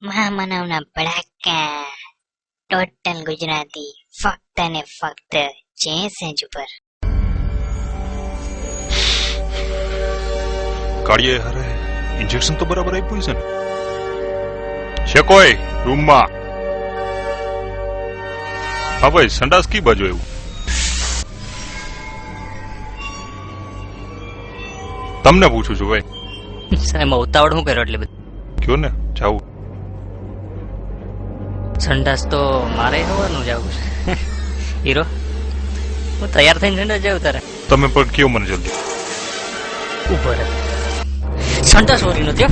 મહામાનવના ભડાકા ટોટલ ગુજરાતી ફક્ત ને ફક્ત ચેસેજ ઉપર. કાળીએ હારે ઇન્જેક્શન તો બરાબર આપ્યું છે ને? છે કોઈ રૂમમાં? હા ભાઈ, સંડાસ કી બાજુ એવું? તમને પૂછું છું ભાઈ. સાહેબ ઉતાવળ શું કર્યો એટલે બધું કયો ને, જાવું. સંડાસ તો મારે હોવાનું જવું છે. હીરો, હું તૈયાર થઈને સંડાસ જાઉં તારે? તમે પણ કયો મને જલ્દી. ઉભો રહે. સંડાસ વળી નથી.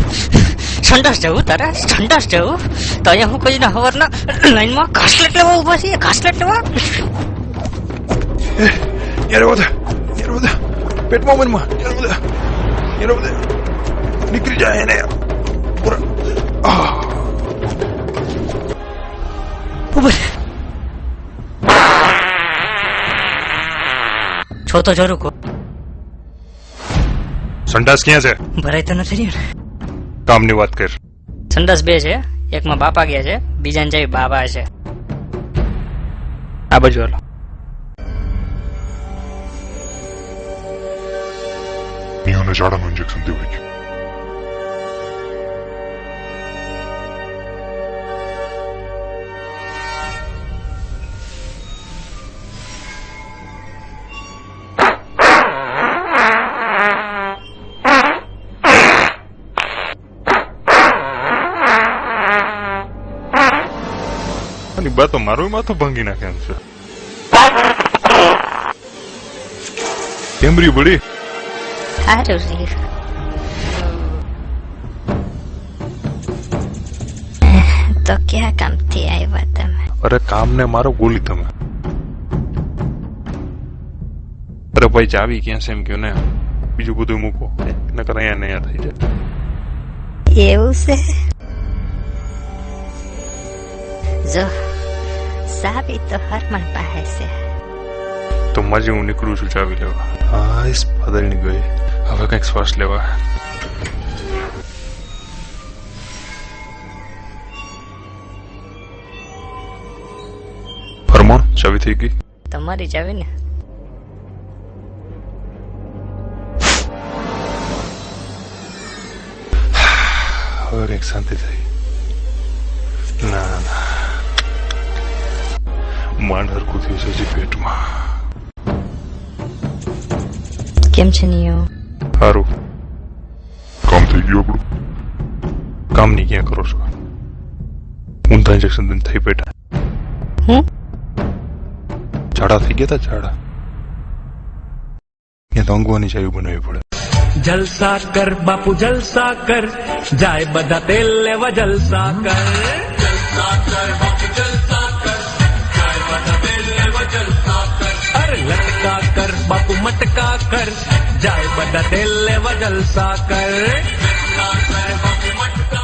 સંડાસ જવું તારે? સંડાસ જવું તો અહીંયા હું કોઈ હવારના લાઈનમાં ઘાસલેટ લેવા ઉભા છીએ. ઘાસલેટ લેવા યાર બધા પેટમાં મનમાં યાર બધા નીકળી જાય એને છો તો જરૂર કહો. સંડાસ ક્યાં છે? ભરાય તો નથી રહ્યું ને. કામની વાત કર. સંડાસ બે છે, એકમાં બાપા ગયા છે, બીજાને જઈ બાબા છે. આ બાજુ હાલો. મિયાને ઝાડાનું ઇન્જેક્શન દેવાય છે. બા તો મારું માથું ભાંગી નાખે એમ છે. કેમ રી બડી? સારું રહ્યું. તો ક્યાં કામથી આવ્યા તમે? અરે કામ ને મારો ગોલી તમે. અરે ભાઈ ચાવી ક્યાં છે એમ કયો ને, બીજું બધું મૂકો નકર અહીંયા ને અહીંયા થઈ જાય. એવું છે? જો ચાવી તો હરમન પાસે છે. તો માજી હું નીકળું છું ચાવી લેવા. હા ઇસ બદલની ગઈ. હવે કઈક શ્વાસ લેવા. ફરમાન, ચાવી થઈ ગઈ. તમારી ચાવી ને. હવે કઈક શાંતિ થઈ. ના ના, માંડ હરકું થયું છે હજી પેટમાં. કેમ છે નિયો? સારું. કામ થઈ ગયું આપણું. કામ નહીં ક્યાં કરો છો? ઊંધા ઇન્જેક્શન દઈને થઈ બેઠા. હું ઝાડા થઈ ગયા હતા ઝાડા. ત્યાં તો અંગવાની ચાવી બનાવવી પડે. જલસા કર બાપુ જલસા કર, જાય બધા તેલ લેવા જલસા કર. જલસા કર બાપુ જલસા કર, જાય બધા તેલ લેવા જલસા કર. અરે લટકા કર બાપુ મટકા કર, જાય બધા તેલ લેવા જલસા કર. લટકા કર બાપુ મટકા